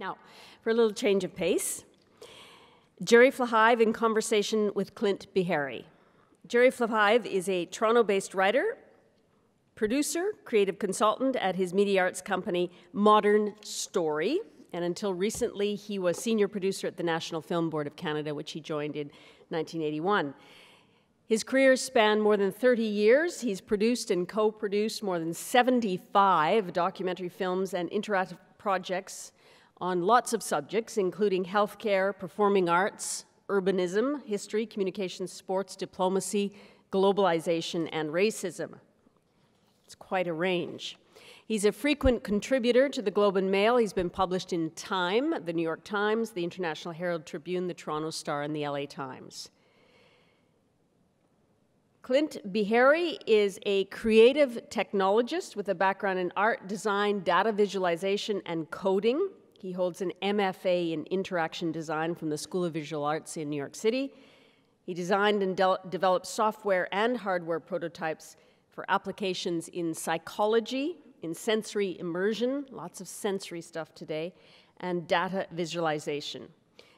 Now, for a little change of pace, Jerry Flahive in conversation with Clint Beharry. Jerry Flahive is a Toronto-based writer, producer, creative consultant at his media arts company, Modern Story, and until recently, he was senior producer at the National Film Board of Canada, which he joined in 1981. His career spanned more than 30 years. He's produced and co-produced more than 75 documentary films and interactive projects on lots of subjects, including healthcare, performing arts, urbanism, history, communications, sports, diplomacy, globalization, and racism. It's quite a range. He's a frequent contributor to the Globe and Mail. He's been published in Time, the New York Times, the International Herald Tribune, the Toronto Star, and the LA Times. Clint Beharry is a creative technologist with a background in art, design, data visualization, and coding. He holds an MFA in Interaction Design from the School of Visual Arts in New York City. He designed and developed software and hardware prototypes for applications in psychology, in sensory immersion, lots of sensory stuff today, and data visualization.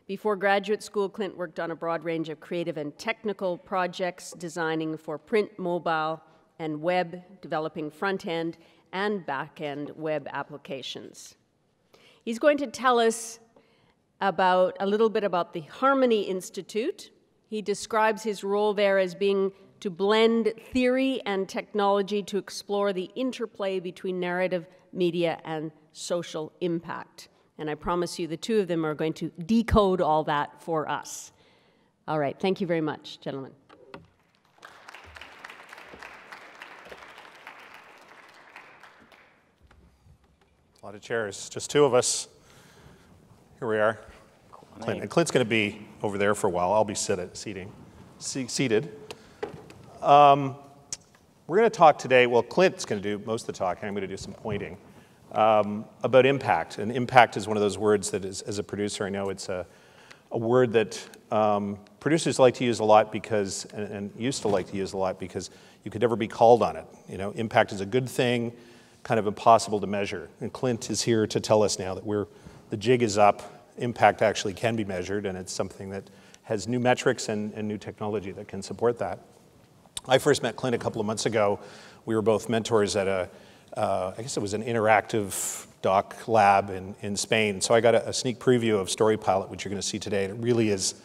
Before graduate school, Clint worked on a broad range of creative and technical projects, designing for print, mobile, and web, developing front-end and back-end web applications. He's going to tell us a little bit about the Harmony Institute. He describes his role there as being to blend theory and technology to explore the interplay between narrative, media, and social impact. And I promise you the two of them are going to decode all that for us. All right, thank you very much, gentlemen. A lot of chairs, just two of us. Here we are. Clint. And Clint's going to be over there for a while. I'll be seated. We're going to talk today, well, Clint's going to do most of the talking. I'm going to do some pointing about impact. And impact is one of those words that is, as a producer, I know it's a word that producers like to use a lot because, and used to like to use a lot because you could never be called on it. You know, impact is a good thing, kind of impossible to measure. And Clint is here to tell us now that the jig is up. Impact actually can be measured, and it's something that has new metrics and new technology that can support that. I first met Clint a couple of months ago. We were both mentors at I guess it was an interactive doc lab in Spain. So I got a sneak preview of StoryPilot, which you're going to see today. And it really is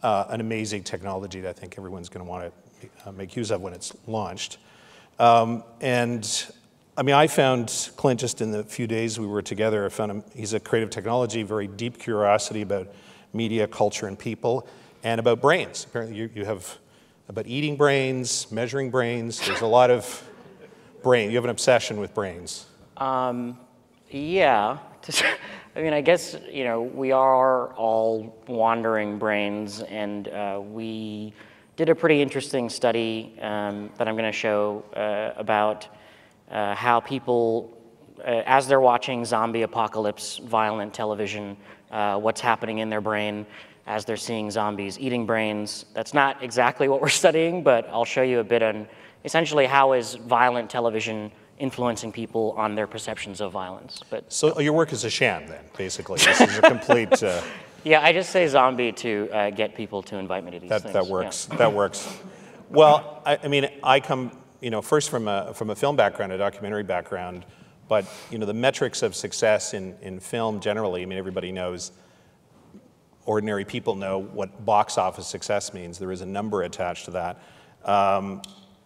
an amazing technology that I think everyone's going to want to make use of when it's launched. I mean, I found Clint just in the few days we were together. I found him, he's a creative technology, very deep curiosity about media, culture, and people, and about brains. Apparently you have about eating brains, measuring brains. There's a lot of brain. You have an obsession with brains. Yeah. I mean, I guess, you know, we are all wandering brains, and we did a pretty interesting study that I'm going to show about how people, as they're watching zombie apocalypse, violent television, what's happening in their brain as they're seeing zombies eating brains. That's not exactly what we're studying, but I'll show you a bit on essentially how is violent television influencing people on their perceptions of violence. But so your work is a sham then, basically. This is a complete... Yeah, I just say zombie to get people to invite me to these things. That works. Yeah. That works. Well, I mean, I come, you know, first from a film background, a documentary background, but, you know, the metrics of success in film generally, I mean, everybody knows, ordinary people know what box office success means. There is a number attached to that.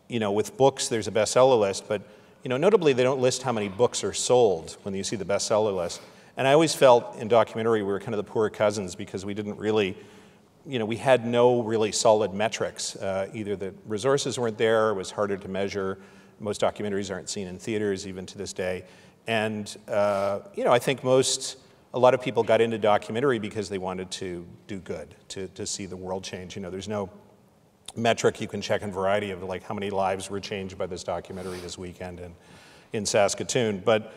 You know, with books, there's a bestseller list, but, you know, notably, they don't list how many books are sold when you see the bestseller list. And I always felt in documentary we were kind of the poor cousins because we didn't really, you know, we had no really solid metrics. Either the resources weren't there, it was harder to measure. Most documentaries aren't seen in theaters even to this day. And, you know, I think a lot of people got into documentary because they wanted to do good, to see the world change. You know, there's no metric you can check in Variety of like how many lives were changed by this documentary this weekend in Saskatoon. But,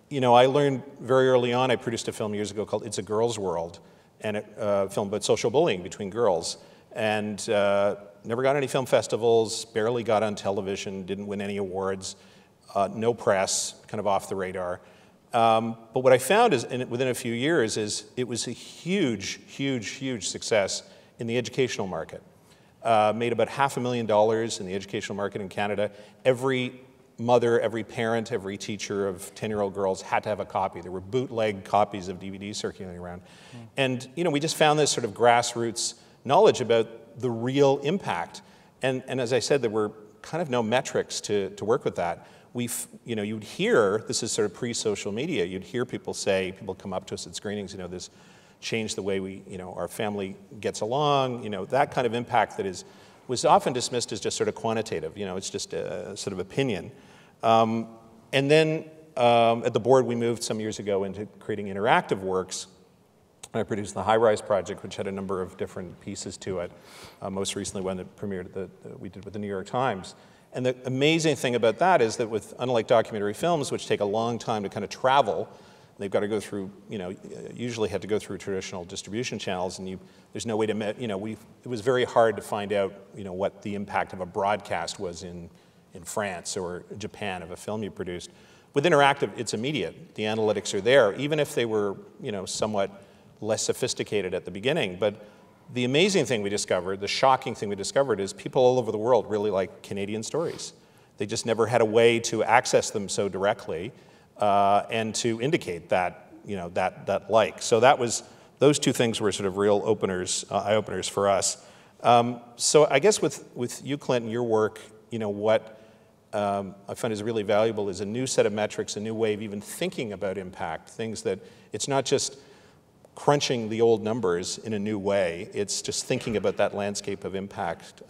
you know, I learned very early on, I produced a film years ago called It's a Girl's World, and a film about social bullying between girls. And never got any film festivals, barely got on television, didn't win any awards, no press, kind of off the radar. But what I found is, within a few years, is it was a huge, huge, huge success in the educational market. Made about $500,000 in the educational market in Canada. Every mother, every parent, every teacher of 10-year-old girls had to have a copy. There were bootleg copies of DVDs circulating around. And we just found this sort of grassroots knowledge about the real impact. And as I said, there were kind of no metrics to work with that. You'd hear, this is sort of pre-social media, you'd hear people come up to us at screenings, this changed the way our family gets along, that kind of impact that was often dismissed as just sort of quantitative, it's just a sort of opinion. And then at the board, we moved some years ago into creating interactive works. I produced the High Rise Project, which had a number of different pieces to it. Most recently, one that premiered we did with the New York Times. And the amazing thing about that is that unlike documentary films, which take a long time to kind of travel, they've got to go through, usually had to go through traditional distribution channels, and there's no way to, it was very hard to find out, what the impact of a broadcast was in France or Japan of a film you produced. With interactive, it's immediate. The analytics are there, even if they were, somewhat less sophisticated at the beginning. But the amazing thing we discovered, the shocking thing we discovered, is people all over the world really like Canadian stories. They just never had a way to access them so directly and to indicate that, that like. So those two things were sort of real eye-openers for us. So I guess with you, Clint, your work, what I find is really valuable is a new set of metrics, a new way of even thinking about impact, things that it's not just crunching the old numbers in a new way, it's just thinking about that landscape of impact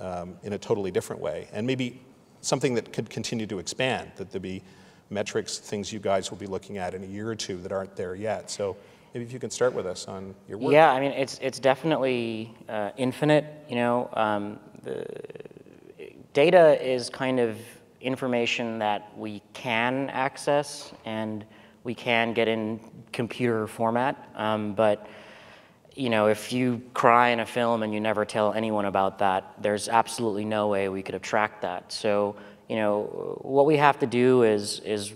in a totally different way, and maybe something that could continue to expand, that there'd be metrics, things you guys will be looking at in a year or two that aren't there yet. So maybe if you can start with us on your work. Yeah, I mean, it's definitely infinite, the data is kind of information that we can access and we can get in computer format, but if you cry in a film and you never tell anyone about that, there's absolutely no way we could have tracked that. So, what we have to do is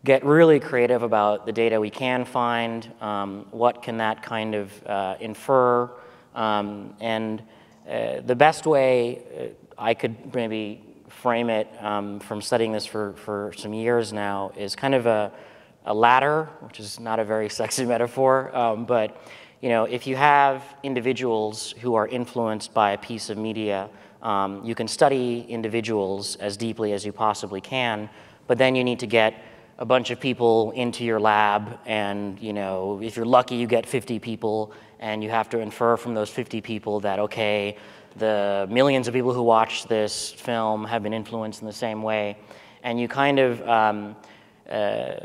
get really creative about the data we can find, what can that kind of infer, and the best way I could maybe frame it from studying this for some years now is kind of a ladder, which is not a very sexy metaphor, but if you have individuals who are influenced by a piece of media, you can study individuals as deeply as you possibly can, but then you need to get a bunch of people into your lab, and if you're lucky, you get 50 people, and you have to infer from those 50 people that, okay, the millions of people who watch this film have been influenced in the same way, and you kind of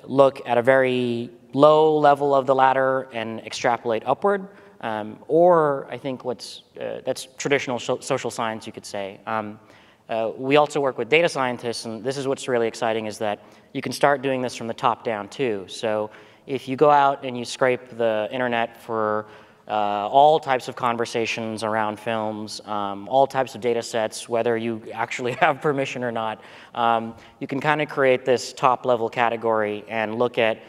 look at a very low level of the ladder and extrapolate upward, or I think that's traditional social science, you could say. We also work with data scientists, and this is what's really exciting, is that you can start doing this from the top down too. So if you go out and you scrape the internet for all types of conversations around films, all types of data sets, whether you actually have permission or not, you can kind of create this top level category and look at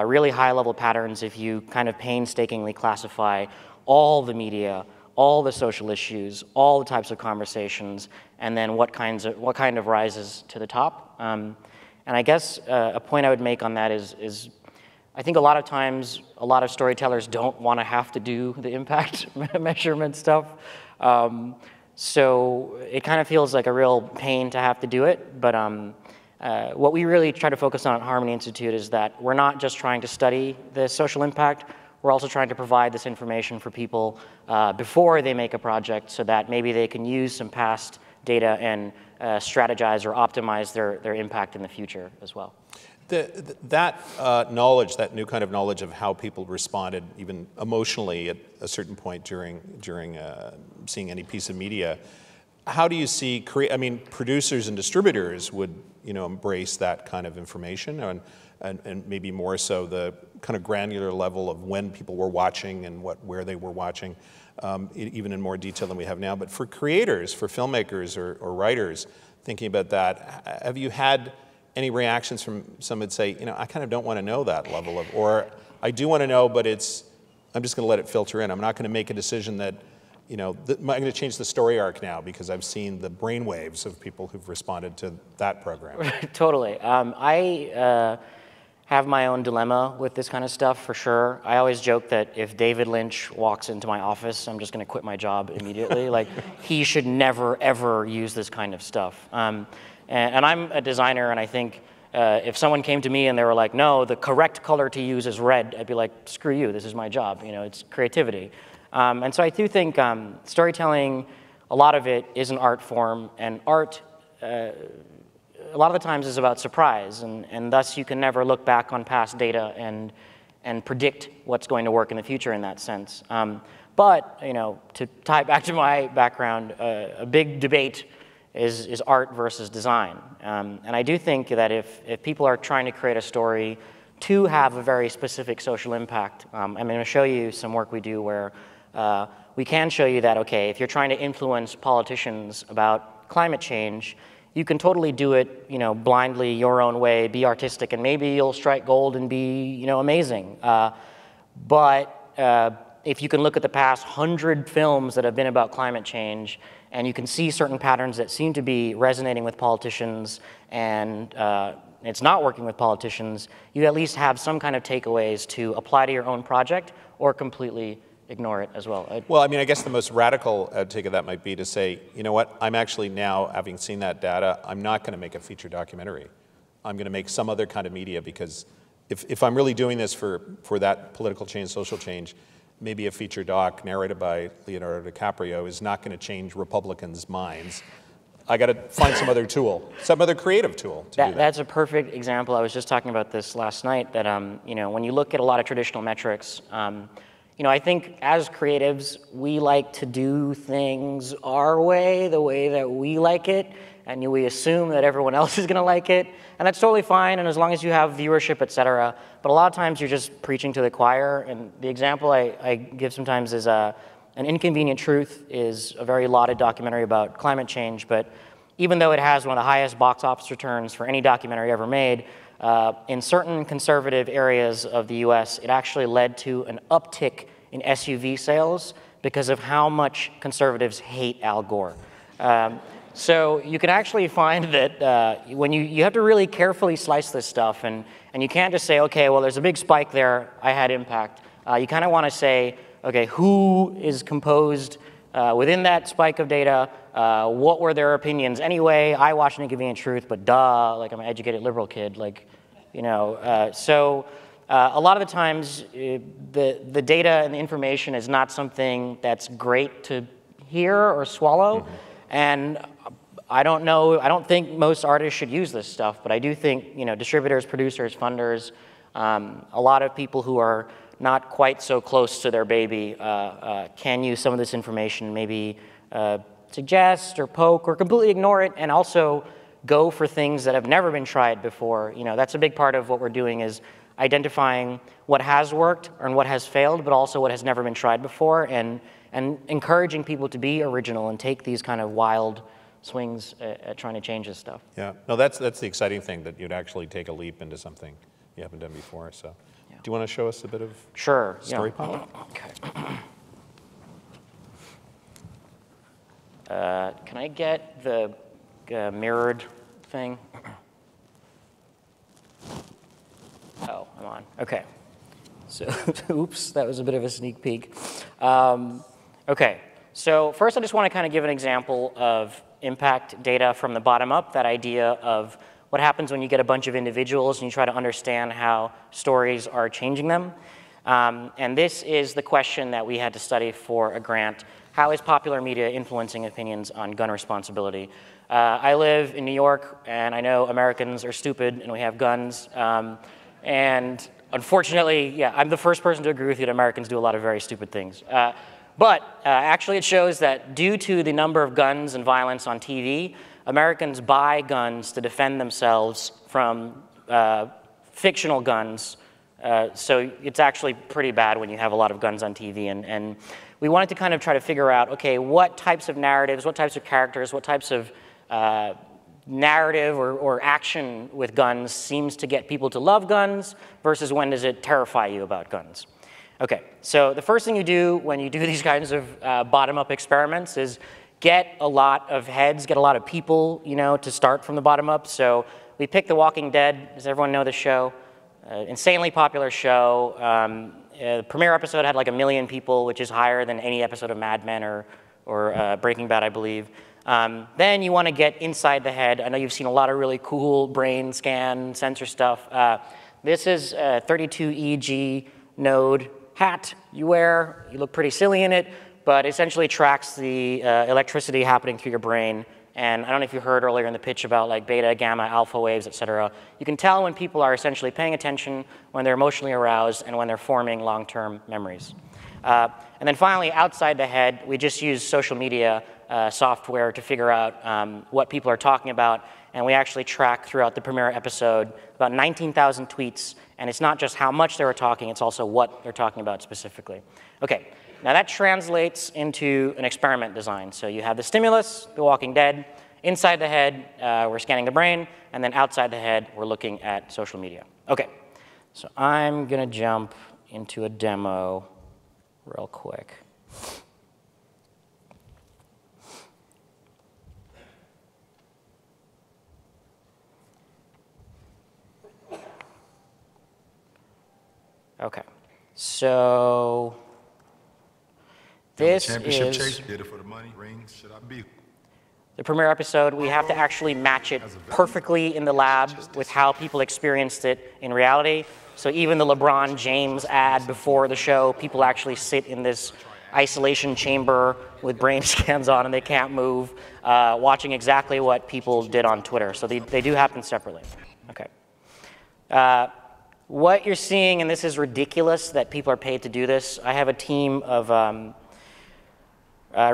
really high level patterns if you kind of painstakingly classify all the media, all the social issues, all the types of conversations, and then what kind of rises to the top. And I guess a point I would make on that is I think a lot of times, a lot of storytellers don't want to have to do the impact measurement stuff. So it kind of feels like a real pain to have to do it. But what we really try to focus on at Harmony Institute is that we're not just trying to study the social impact, we're also trying to provide this information for people before they make a project so that maybe they can use some past data and strategize or optimize their impact in the future as well. That knowledge, that new kind of knowledge of how people responded, even emotionally at a certain point during seeing any piece of media, how do you see? I mean, producers and distributors would embrace that kind of information, and maybe more so the kind of granular level of when people were watching and where they were watching, even in more detail than we have now. But for creators, for filmmakers or writers, thinking about that, have you had any reactions from some would say, I kind of don't want to know that level of, or I do want to know, but I'm just going to let it filter in. I'm not going to make a decision that, I'm going to change the story arc now because I've seen the brainwaves of people who've responded to that program. Totally. I have my own dilemma with this kind of stuff, for sure. I always joke that if David Lynch walks into my office, I'm just going to quit my job immediately. Like, he should never, ever use this kind of stuff. And I'm a designer, and I think if someone came to me and they were like, no, the correct color to use is red, I'd be like, screw you, this is my job. It's creativity. And so I do think storytelling, a lot of it is an art form, and art, a lot of the times, is about surprise, and thus you can never look back on past data and predict what's going to work in the future in that sense. But to tie back to my background, a big debate is art versus design. And I do think that if people are trying to create a story to have a very specific social impact, I'm going to show you some work we do where we can show you that, okay, if you're trying to influence politicians about climate change, you can totally do it, blindly, your own way, be artistic, and maybe you'll strike gold and be, amazing. But if you can look at the past 100 films that have been about climate change, and you can see certain patterns that seem to be resonating with politicians, and it's not working with politicians, you at least have some kind of takeaways to apply to your own project or completely ignore it as well. Well, I guess the most radical take of that might be to say, you know what, I'm actually now, having seen that data, I'm not going to make a feature documentary. I'm going to make some other kind of media, because if I'm really doing this for that political change, social change, maybe a feature doc narrated by Leonardo DiCaprio is not going to change Republicans' minds. I got to find some other tool, some other creative tool to do that. That's a perfect example. I was just talking about this last night, that when you look at a lot of traditional metrics, I think as creatives, we like to do things our way, the way that we like it, and we assume that everyone else is going to like it, and that's totally fine, and as long as you have viewership, et cetera. But a lot of times you're just preaching to the choir, and the example I give sometimes is An Inconvenient Truth is a very lauded documentary about climate change, but even though it has one of the highest box office returns for any documentary ever made, in certain conservative areas of the US, it actually led to an uptick in SUV sales because of how much conservatives hate Al Gore. So you can actually find that when you have to really carefully slice this stuff, and you can't just say, okay, well, there's a big spike there, I had impact. You kind of want to say, okay, who is composed within that spike of data? What were their opinions anyway? I watched An Inconvenient Truth, but duh, like I'm an educated liberal kid, so a lot of the times the data and the information is not something that's great to hear or swallow, mm-hmm. And I don't think most artists should use this stuff, but I do think distributors, producers, funders, a lot of people who are not quite so close to their baby can use some of this information, maybe suggest or poke or completely ignore it, and also go for things that have never been tried before. That's a big part of what we're doing, is identifying what has worked and what has failed, but also what has never been tried before, and encouraging people to be original and take these kind of wild swings at trying to change this stuff. Yeah, no, that's the exciting thing, that you'd actually take a leap into something you haven't done before. So, yeah. Do you want to show us a bit of story pop? Okay. Can I get the mirrored thing? Oh, I'm on. Okay. So, oops, that was a bit of a sneak peek. Okay. So first, I just want to kind of give an example of impact data from the bottom up, that idea of what happens when you get a bunch of individuals and you try to understand how stories are changing them. And this is the question that we had to study for a grant. How is popular media influencing opinions on gun responsibility? I live in New York, and I know Americans are stupid and we have guns. And unfortunately, yeah, I'm the first person to agree with you that Americans do a lot of very stupid things. But actually it shows that due to the number of guns and violence on TV, Americans buy guns to defend themselves from fictional guns. So it's actually pretty bad when you have a lot of guns on TV. And we wanted to kind of try to figure out, okay, what types of narratives, what types of characters, what types of narrative or action with guns seems to get people to love guns versus when does it terrify you about guns. Okay, so the first thing you do when you do these kinds of bottom-up experiments is get a lot of heads, get a lot of people, to start from the bottom up. So we picked The Walking Dead. Does everyone know the show? Insanely popular show. The premiere episode had like 1 million people, which is higher than any episode of Mad Men or Breaking Bad, I believe. Then you want to get inside the head. I know you've seen a lot of really cool brain scan sensor stuff. This is a 32 EEG node hat you wear. You look pretty silly in it, but essentially tracks the electricity happening through your brain. And I don't know if you heard earlier in the pitch about like beta, gamma, alpha waves, et cetera. You can tell when people are essentially paying attention, when they're emotionally aroused, and when they're forming long-term memories. And then finally, outside the head, we just use social media software to figure out what people are talking about. And we actually track throughout the premiere episode about 19,000 tweets. And it's not just how much they were talking, it's also what they're talking about specifically. Okay, now that translates into an experiment design. So you have the stimulus, The Walking Dead. Inside the head, we're scanning the brain. And then outside the head, we're looking at social media. Okay, so I'm going to jump into a demo real quick. Okay, so this championship is chase, did it for the money, rings, should I be? the premiere episode. We have to actually match it perfectly in the lab with how people experienced it in reality. So even the LeBron James ad before the show, people actually sit in this isolation chamber with brain scans on and they can't move, watching exactly what people did on Twitter. So they do happen separately. Okay. What you're seeing, and this is ridiculous that people are paid to do this, I have a team of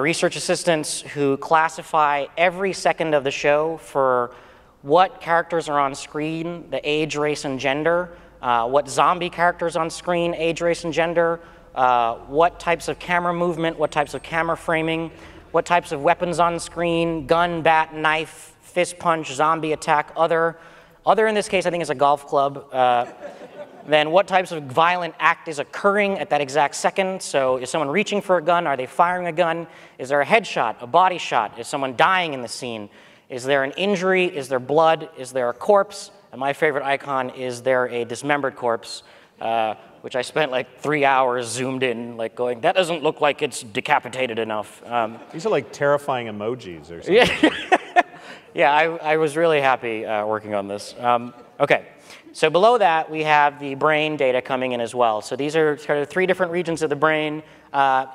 research assistants who classify every second of the show for what characters are on screen, the age, race, and gender, what zombie characters on screen, age, race, and gender, what types of camera movement, what types of camera framing, what types of weapons on screen, gun, bat, knife, fist punch, zombie attack, other in this case I think is a golf club. Then what types of violent act is occurring at that exact second. So is someone reaching for a gun? Are they firing a gun? Is there a headshot, a body shot? Is someone dying in the scene? Is there an injury? Is there blood? Is there a corpse? And my favorite icon, is there a dismembered corpse? Which I spent like 3 hours zoomed in, like going, that doesn't look like it's decapitated enough. These are like terrifying emojis or something. Yeah, I was really happy working on this. Okay. So below that, we have the brain data coming in as well. So these are sort of 3 different regions of the brain.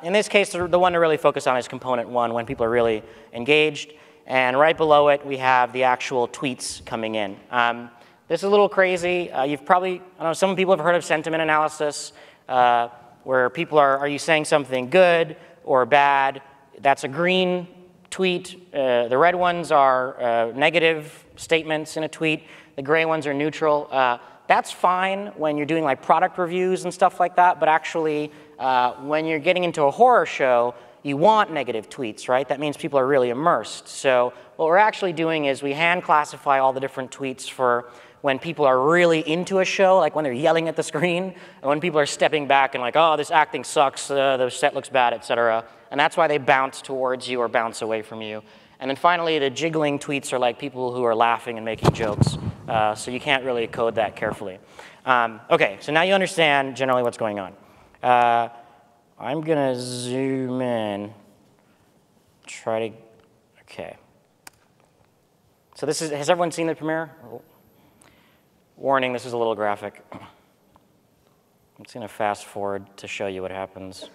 In this case, the one to really focus on is component 1, when people are really engaged. And right below it, we have the actual tweets coming in. This is a little crazy. You've probably, I don't know, some people have heard of sentiment analysis, where people are you saying something good or bad? That's a green tweet. The red ones are negative statements in a tweet. The gray ones are neutral. That's fine when you're doing like product reviews and stuff like that, but actually when you're getting into a horror show, you want negative tweets, right? That means people are really immersed. So what we're actually doing is we hand classify all the different tweets for when people are really into a show, like when they're yelling at the screen, and when people are stepping back and like, oh, this acting sucks, the set looks bad, et cetera. And that's why they bounce towards you or bounce away from you. And then finally, the jiggling tweets are like people who are laughing and making jokes. So you can't really code that carefully. Okay, so now you understand generally what's going on. I'm going to zoom in, try to, okay. So this is, has everyone seen the premiere? Warning, this is a little graphic. I'm just going to fast forward to show you what happens.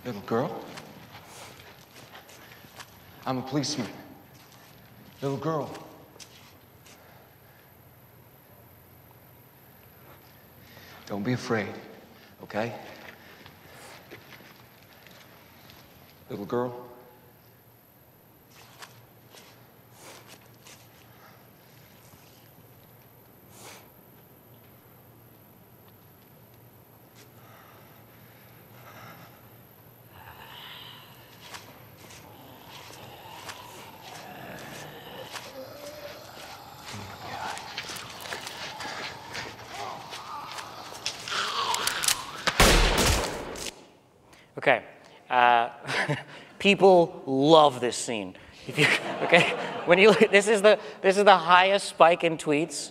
Little girl? I'm a policeman. Little girl. Don't be afraid, okay? Little girl. Okay. People love this scene. If you, okay, when you look, this is the highest spike in tweets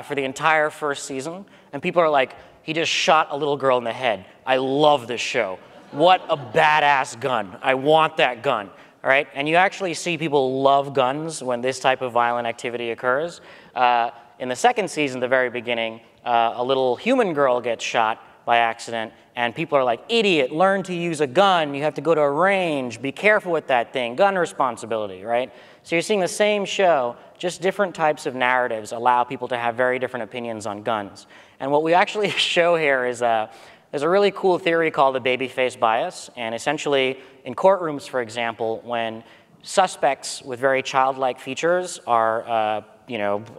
for the entire first season, and people are like, he just shot a little girl in the head. I love this show. What a badass gun. I want that gun. All right, and you actually see people love guns when this type of violent activity occurs. In the second season, the very beginning, a little human girl gets shot by accident, and people are like, idiot, learn to use a gun, you have to go to a range, be careful with that thing, gun responsibility, right? So you're seeing the same show, just different types of narratives allow people to have very different opinions on guns. And what we actually show here is there's a really cool theory called the baby face bias, and essentially in courtrooms, for example, when suspects with very childlike features are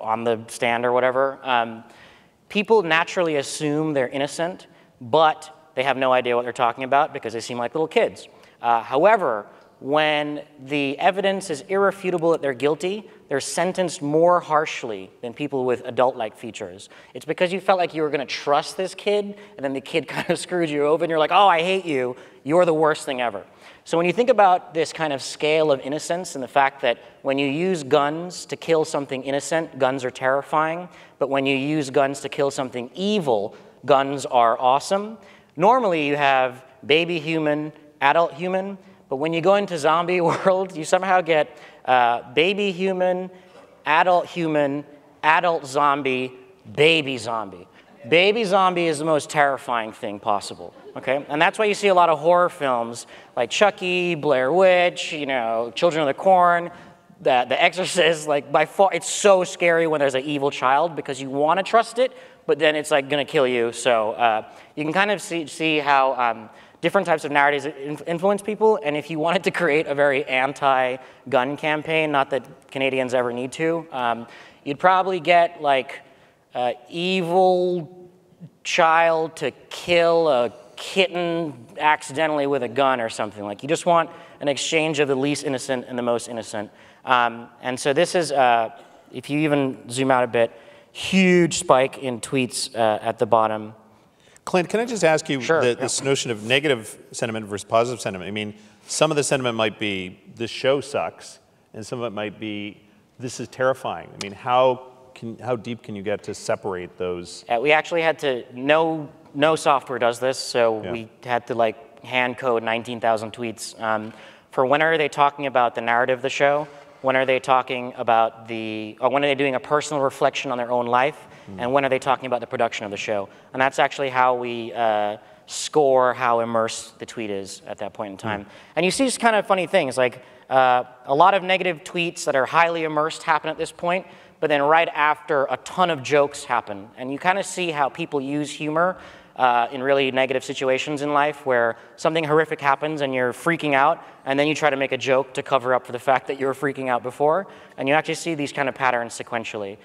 on the stand or whatever, people naturally assume they're innocent, but they have no idea what they're talking about because they seem like little kids. However, when the evidence is irrefutable that they're guilty, they're sentenced more harshly than people with adult-like features. It's because you felt like you were going to trust this kid, and then the kid kind of screwed you over, and you're like, oh, I hate you. You're the worst thing ever. So when you think about this kind of scale of innocence and the fact that when you use guns to kill something innocent, guns are terrifying, but when you use guns to kill something evil, guns are awesome. Normally you have baby human, adult human, but when you go into zombie world, you somehow get baby human, adult zombie, baby zombie. Baby zombie is the most terrifying thing possible, okay? And that's why you see a lot of horror films like Chucky, Blair Witch, Children of the Corn, The Exorcist, like by far, it's so scary when there's an evil child because you want to trust it, but then it's like gonna kill you. So you can kind of see how different types of narratives influence people, and if you wanted to create a very anti-gun campaign, not that Canadians ever need to, you'd probably get like evil child to kill a kitten accidentally with a gun or something. Like you just want an exchange of the least innocent and the most innocent. And so this is, if you even zoom out a bit, huge spike in tweets at the bottom. Clint, can I just ask you Sure, this notion of negative sentiment versus positive sentiment? I mean, some of the sentiment might be, this show sucks, and some of it might be, this is terrifying. I mean, how deep can you get to separate those? We actually had to, no software does this, so we had to like hand code 19,000 tweets. For when are they talking about the narrative of the show? When are they talking about when are they doing a personal reflection on their own life? And when are they talking about the production of the show? And that's actually how we score how immersed the tweet is at that point in time. And you see just kind of funny things, like a lot of negative tweets that are highly immersed happen at this point, but then right after, a ton of jokes happen. And you kind of see how people use humor in really negative situations in life where something horrific happens and you're freaking out, and then you try to make a joke to cover up for the fact that you were freaking out before. And you actually see these kind of patterns sequentially.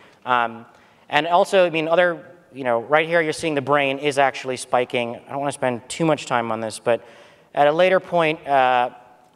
And also, I mean, right here you're seeing the brain is actually spiking. I don't want to spend too much time on this, but at a later point,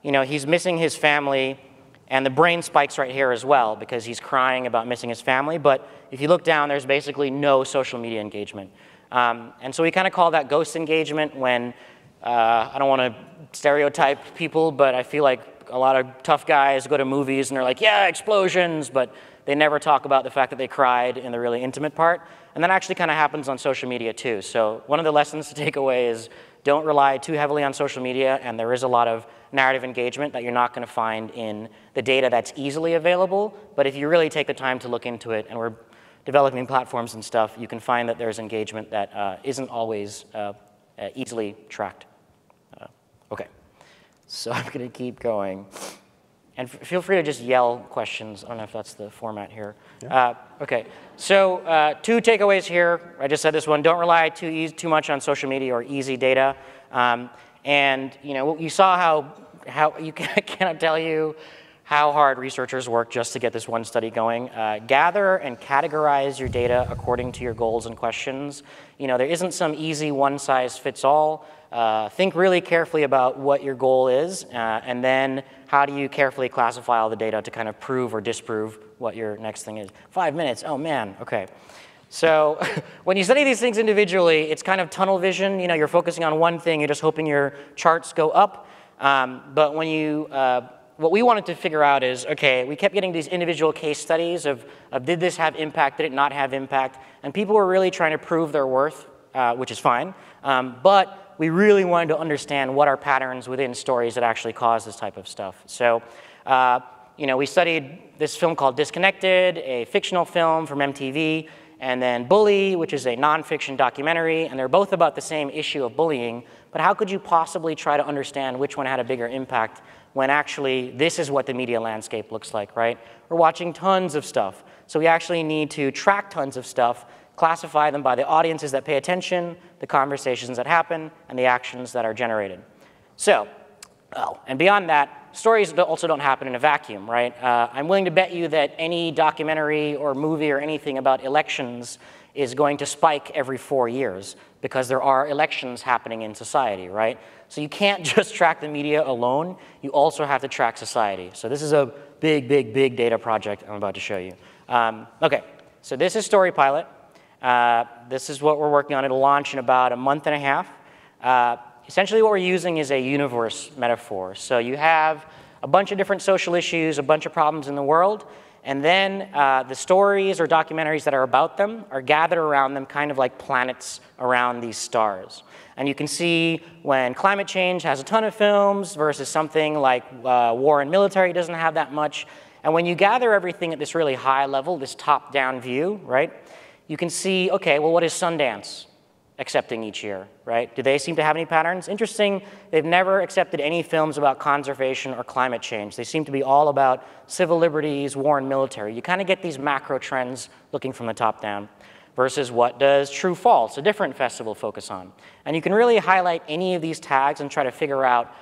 he's missing his family, and the brain spikes right here as well because he's crying about missing his family. But if you look down, there's basically no social media engagement. And so we kind of call that ghost engagement when, I don't want to stereotype people, but I feel like a lot of tough guys go to movies and they're like, yeah, explosions, but they never talk about the fact that they cried in the really intimate part. And that actually kind of happens on social media too. So one of the lessons to take away is don't rely too heavily on social media, and there is a lot of narrative engagement that you're not going to find in the data that's easily available. But if you really take the time to look into it, and we're developing platforms and stuff, you can find that there's engagement that isn't always easily tracked. Okay. So I'm going to keep going. And feel free to just yell questions. I don't know if that's the format here. Yeah. OK, so 2 takeaways here. I just said this one. Don't rely too much on social media or easy data. And you saw how you cannot tell you how hard researchers work just to get this one study going. Gather and categorize your data according to your goals and questions. There isn't some easy one-size-fits-all. Think really carefully about what your goal is, and then how do you carefully classify all the data to kind of prove or disprove what your next thing is. 5 minutes, oh man, okay. So when you study these things individually, it's kind of tunnel vision. You're focusing on one thing, you're just hoping your charts go up. But when what we wanted to figure out is, okay, we kept getting these individual case studies of did this have impact, did it not have impact? And people were really trying to prove their worth, which is fine. But we really wanted to understand what are patterns within stories that actually cause this type of stuff. So we studied this film called Disconnected, a fictional film from MTV, and then Bully, which is a nonfiction documentary, and they're both about the same issue of bullying. But how could you possibly try to understand which one had a bigger impact when actually this is what the media landscape looks like, right? We're watching tons of stuff. So we actually need to track tons of stuff, classify them by the audiences that pay attention, the conversations that happen, and the actions that are generated. So, and beyond that, stories also don't happen in a vacuum, right? I'm willing to bet you that any documentary or movie or anything about elections is going to spike every 4 years because there are elections happening in society, right? So you can't just track the media alone. You also have to track society. So this is a big, big, big data project I'm about to show you. OK, so this is StoryPilot. This is what we're working on. It'll launch in about a month and a half. Essentially, what we're using is a universe metaphor. So you have a bunch of different social issues, a bunch of problems in the world, and then the stories or documentaries that are about them are gathered around them, kind of like planets around these stars. And you can see when climate change has a ton of films versus something like war and military doesn't have that much. And when you gather everything at this really high level, this top-down view, right, you can see, OK, well, what is Sundance accepting each year, right? Do they seem to have any patterns? Interesting, they've never accepted any films about conservation or climate change. They seem to be all about civil liberties, war and military. You kind of get these macro trends looking from the top down. Versus what does True False, a different festival, focus on? And you can really highlight any of these tags and try to figure out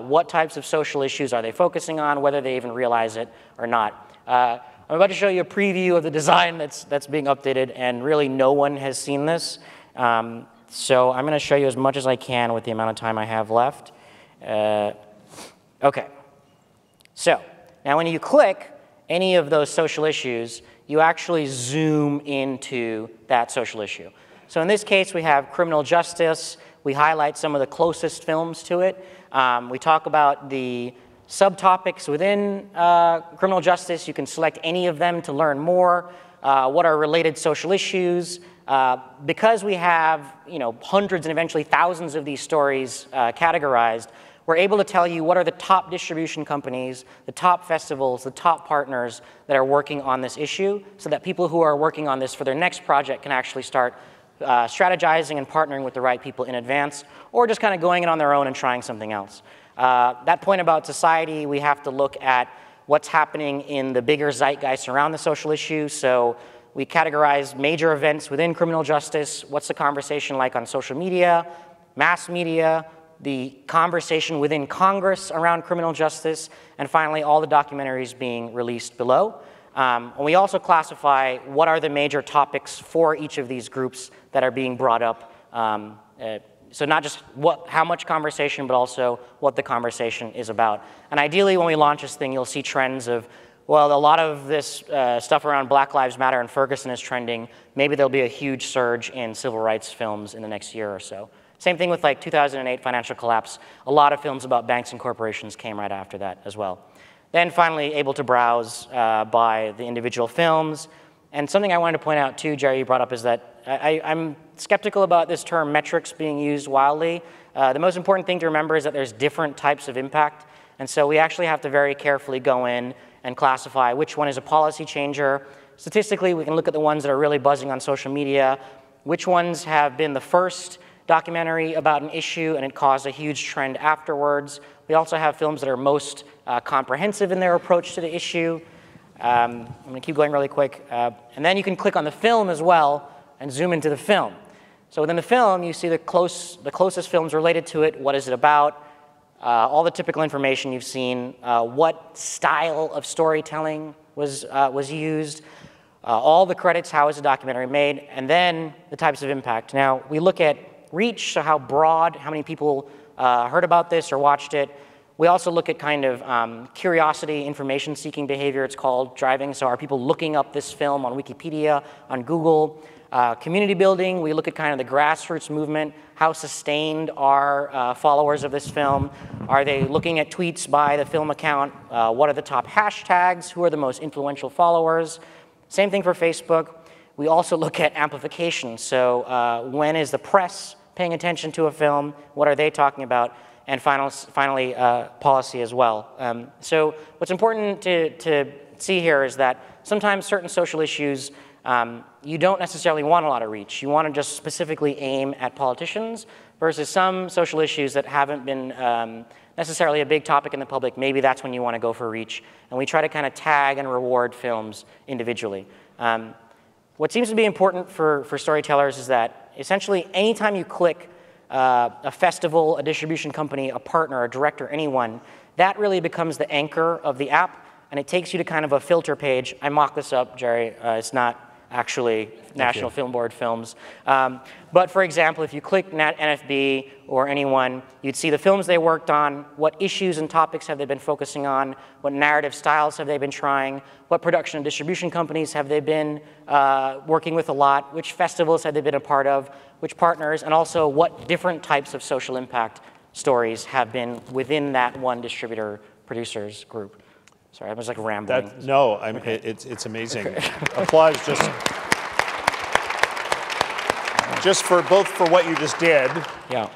what types of social issues are they focusing on, whether they even realize it or not. I'm about to show you a preview of the design that's being updated, and really no one has seen this. So I'm going to show you as much as I can with the amount of time I have left. OK. So now when you click any of those social issues, you actually zoom into that social issue. So in this case, we have criminal justice. We highlight some of the closest films to it. We talk about the subtopics within criminal justice. You can select any of them to learn more. What are related social issues? Because we have hundreds and eventually thousands of these stories categorized, we're able to tell you what are the top distribution companies, the top festivals, the top partners that are working on this issue, so that people who are working on this for their next project can actually start strategizing and partnering with the right people in advance, or just kind of going it on their own and trying something else. That point about society, we have to look at what's happening in the bigger zeitgeist around the social issue. So we categorize major events within criminal justice. What's the conversation like on social media, mass media, the conversation within Congress around criminal justice, and finally, all the documentaries being released below. And we also classify what are the major topics for each of these groups that are being brought up. So not just how much conversation, but also what the conversation is about. And ideally, when we launch this thing, you'll see trends of, well, a lot of this stuff around Black Lives Matter and Ferguson is trending. Maybe there'll be a huge surge in civil rights films in the next year or so. Same thing with like 2008 financial collapse. A lot of films about banks and corporations came right after that as well. Then finally, able to browse by the individual films. And something I wanted to point out too, Jerry, you brought up, is that I'm skeptical about this term metrics being used wildly. The most important thing to remember is that there's different types of impact. And so we actually have to very carefully go in and classify which one is a policy changer. Statistically, we can look at the ones that are really buzzing on social media, which ones have been the first documentary about an issue and it caused a huge trend afterwards We also have films that are most comprehensive in their approach to the issue. I'm going to keep going really quick. And then you can click on the film as well and zoom into the film. So within the film, you see the closest films related to it, what is it about, all the typical information you've seen, what style of storytelling was used, all the credits, how is the documentary made, and then the types of impact. Now, we look at reach, so how broad, how many people heard about this or watched it. We also look at kind of curiosity, information-seeking behavior, it's called, driving. So are people looking up this film on Wikipedia, on Google? Community building, we look at kind of the grassroots movement. How sustained are followers of this film? Are they looking at tweets by the film account? What are the top hashtags? Who are the most influential followers? Same thing for Facebook. We also look at amplification. So when is the press paying attention to a film? What are they talking about? And finally, policy as well. So what's important to see here is that sometimes certain social issues, you don't necessarily want a lot of reach. You want to just specifically aim at politicians versus some social issues that haven't been necessarily a big topic in the public. Maybe that's when you want to go for reach. And we try to kind of tag and reward films individually. What seems to be important for storytellers is that essentially anytime you click a festival, a distribution company, a partner, a director, anyone, that really becomes the anchor of the app, and it takes you to kind of a filter page. I mocked this up, Jerry. It's not actually National Film Board films. But for example, if you click NFB or anyone, you'd see the films they worked on, what issues and topics have they been focusing on, what narrative styles have they been trying, what production and distribution companies have they been working with a lot, which festivals have they been a part of, which partners, and also what different types of social impact stories have been within that one distributor producers group. Sorry, I was like rambling. No, it's amazing. Applause just for both for what you just did,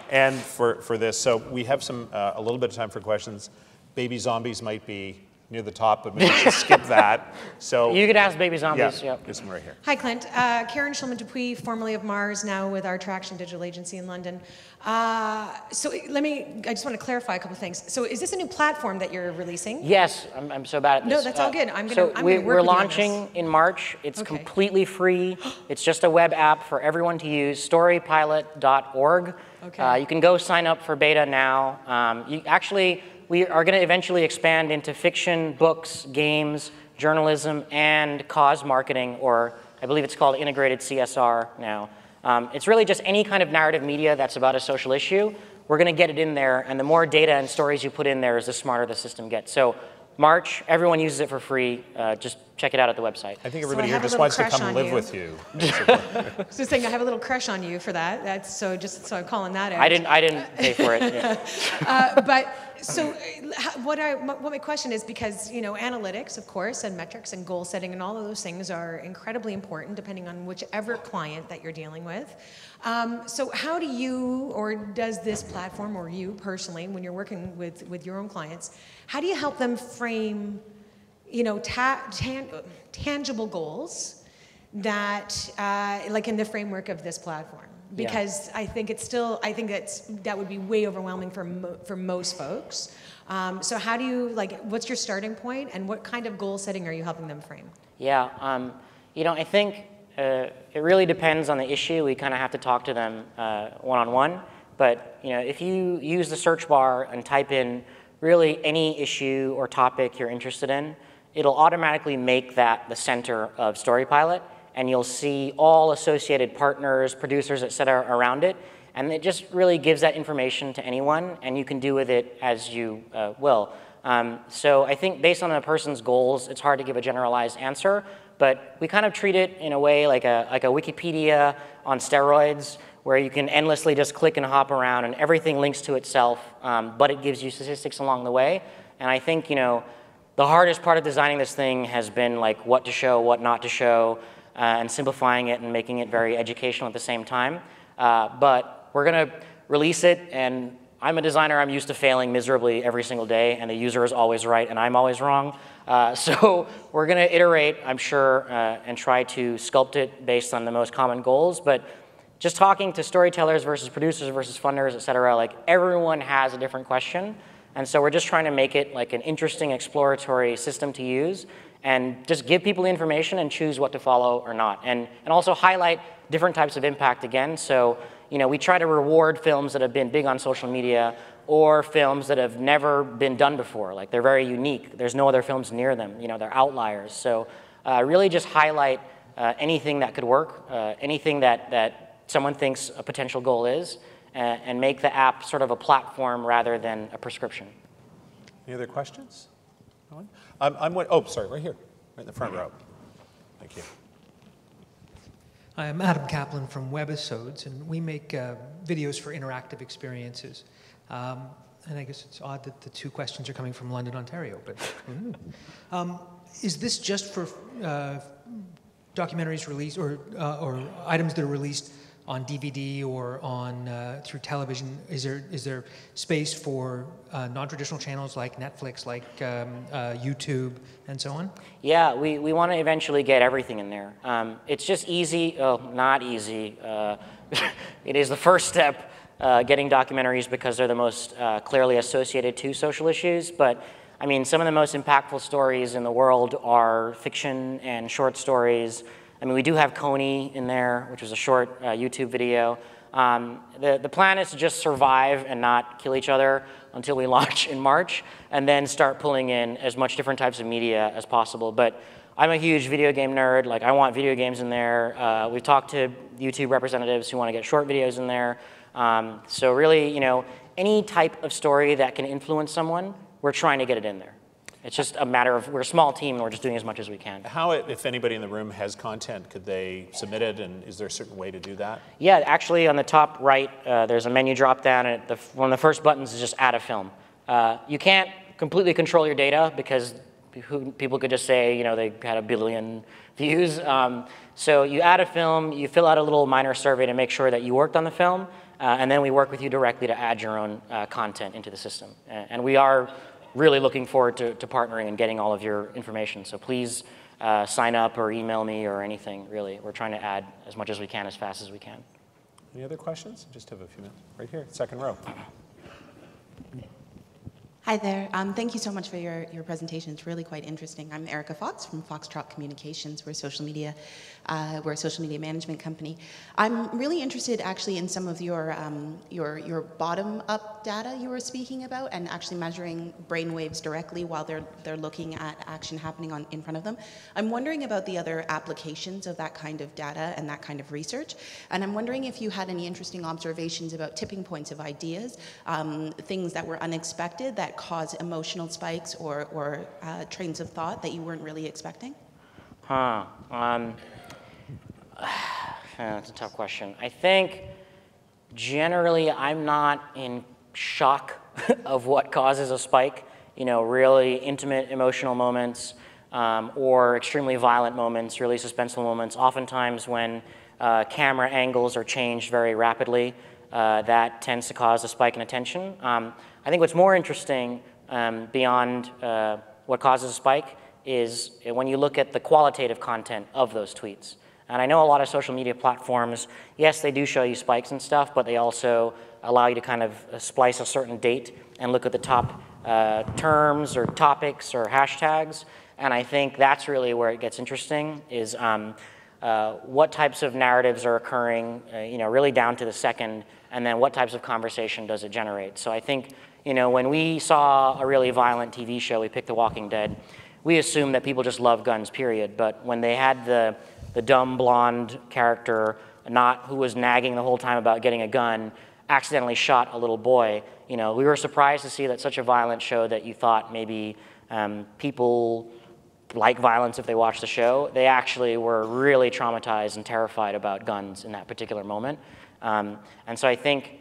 and for this. So we have a little bit of time for questions. Baby zombies might be near the top, but maybe we should skip that. So you could ask Baby Zombies. Yeah, this one right here. Hi, Clint. Karen Shulman-Dupuy, formerly of Mars, now with our Traction Digital Agency in London. I just want to clarify a couple of things. So is this a new platform that you're releasing? Yes, I'm so bad at this. No, that's all good. We're launching in March. It's completely free. It's just a web app for everyone to use, storypilot.org. Okay. You can go sign up for beta now. We are going to eventually expand into fiction, books, games, journalism, and cause marketing, or I believe it's called integrated CSR now. It's really just any kind of narrative media that's about a social issue. We're going to get it in there, and the more data and stories you put in there, the smarter the system gets. So March, everyone uses it for free. Just check it out at the website. I think everybody here just wants to come live with you. So saying I have a little crush on you for that. That's so I'm calling that out. I didn't pay for it. Yeah. But so what my question is, because analytics, of course, and metrics and goal setting and all of those things are incredibly important depending on whichever client that you're dealing with. So how do you, or does this platform, or you personally, when you're working with your own clients, how do you help them frame tangible goals that like in the framework of this platform? Because I think that would be way overwhelming for most folks. So how do you, what's your starting point, and what kind of goal setting are you helping them frame? Yeah, I think it really depends on the issue. We kind of have to talk to them one-on-one. But if you use the search bar and type in really any issue or topic you're interested in, it'll automatically make that the center of StoryPilot, and you'll see all associated partners, producers, et cetera, around it. And it just really gives that information to anyone, and you can do with it as you will. So I think based on a person's goals, it's hard to give a generalized answer, but we kind of treat it in a way like a Wikipedia on steroids, where you can endlessly just click and hop around and everything links to itself, but it gives you statistics along the way. And I think, the hardest part of designing this thing has been like what to show, what not to show, and simplifying it and making it very educational at the same time. But we're going to release it, and I'm a designer. I'm used to failing miserably every single day, and the user is always right, and I'm always wrong. So we're going to iterate, I'm sure, and try to sculpt it based on the most common goals. But just talking to storytellers versus producers versus funders, et cetera, like everyone has a different question. And so we're just trying to make it like an interesting exploratory system to use and just give people the information and choose what to follow or not. And also highlight different types of impact again. So, you know, we try to reward films that have been big on social media or films that have never been done before. Like, they're very unique. There's no other films near them. You know, they're outliers. So really just highlight anything that could work, anything that someone thinks a potential goal is, and make the app sort of a platform rather than a prescription. Any other questions? Oh, sorry, right here, right in the front row. Thank you. I'm Adam Kaplan from Webisodes, and we make videos for interactive experiences. And I guess it's odd that the two questions are coming from London, Ontario, but is this just for documentaries released or items that are released on DVD or on through television? Is there space for non-traditional channels like Netflix, like YouTube, and so on? Yeah, we want to eventually get everything in there. It's just easy, not easy. It is the first step, getting documentaries, because they're the most clearly associated to social issues. But I mean, some of the most impactful stories in the world are fiction and short stories. I mean, we do have Coney in there, which was a short YouTube video. The plan is to just survive and not kill each other until we launch in March, and then start pulling in as much different types of media as possible. But I'm a huge video game nerd. Like, I want video games in there. We've talked to YouTube representatives who want to get short videos in there. So really, you know, any type of story that can influence someone, we're trying to get it in there. It's just a matter of, we're a small team and we're just doing as much as we can. How, if anybody in the room has content, could they submit it, and is there a certain way to do that? Yeah, actually on the top right, there's a menu drop down, and one of the first buttons is just add a film. You can't completely control your data, because people could just say, you know, they had 1 billion views. So you add a film, you fill out a little minor survey to make sure that you worked on the film, and then we work with you directly to add your own content into the system. And we are really looking forward to partnering and getting all of your information. So please sign up or email me or anything, really. We're trying to add as much as we can, as fast as we can. Any other questions? Just have a few minutes. Right here, second row. Hi there. Thank you so much for your presentation. It's really quite interesting. I'm Erica Fox from Foxtrot Communications. We're a social media management company. I'm really interested actually in some of your bottom-up data you were speaking about, and actually measuring brainwaves directly while they're looking at action happening in front of them. I'm wondering about the other applications of that kind of data and that kind of research. And I'm wondering if you had any interesting observations about tipping points of ideas, things that were unexpected that cause emotional spikes or trains of thought that you weren't really expecting? That's a tough question. I think generally I'm not in shock of what causes a spike. You know, really intimate emotional moments, or extremely violent moments, really suspenseful moments. Oftentimes when camera angles are changed very rapidly, that tends to cause a spike in attention. I think what's more interesting beyond what causes a spike is when you look at the qualitative content of those tweets. And I know a lot of social media platforms, yes, they do show you spikes and stuff, but they also allow you to kind of splice a certain date and look at the top terms or topics or hashtags. And I think that's really where it gets interesting, is what types of narratives are occurring, you know, really down to the second, and then what types of conversation does it generate. So I think, you know, when we saw a really violent TV show, we picked The Walking Dead, we assumed that people just love guns, period. But when they had the dumb blonde character, who was nagging the whole time about getting a gun, accidentally shot a little boy, you know, we were surprised to see that such a violent show that you thought maybe people like violence if they watched the show, they actually were really traumatized and terrified about guns in that particular moment. And so I think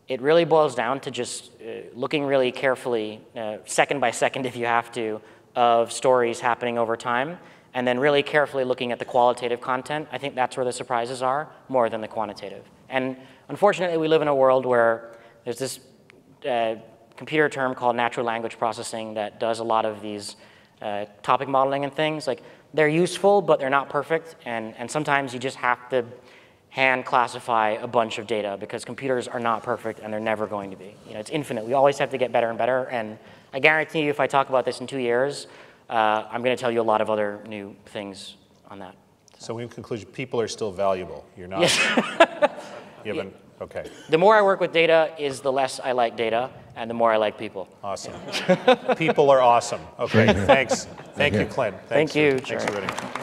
it really boils down to just looking really carefully, second by second if you have to, of stories happening over time, and then really carefully looking at the qualitative content. I think that's where the surprises are, more than the quantitative. And unfortunately, we live in a world where there's this computer term called natural language processing that does a lot of these topic modeling and things. Like, they're useful, but they're not perfect, and sometimes you just have to hand classify a bunch of data, because computers are not perfect and they're never going to be. It's infinite. We always have to get better and better. And I guarantee you, if I talk about this in 2 years, I'm going to tell you a lot of other new things on that. So in conclusion, people are still valuable. You're not. You haven't. Okay. The more I work with data is the less I like data, and the more I like people. Awesome. People are awesome. Okay. Thanks. Thank you, Clint. Thank you, Thanks for everything.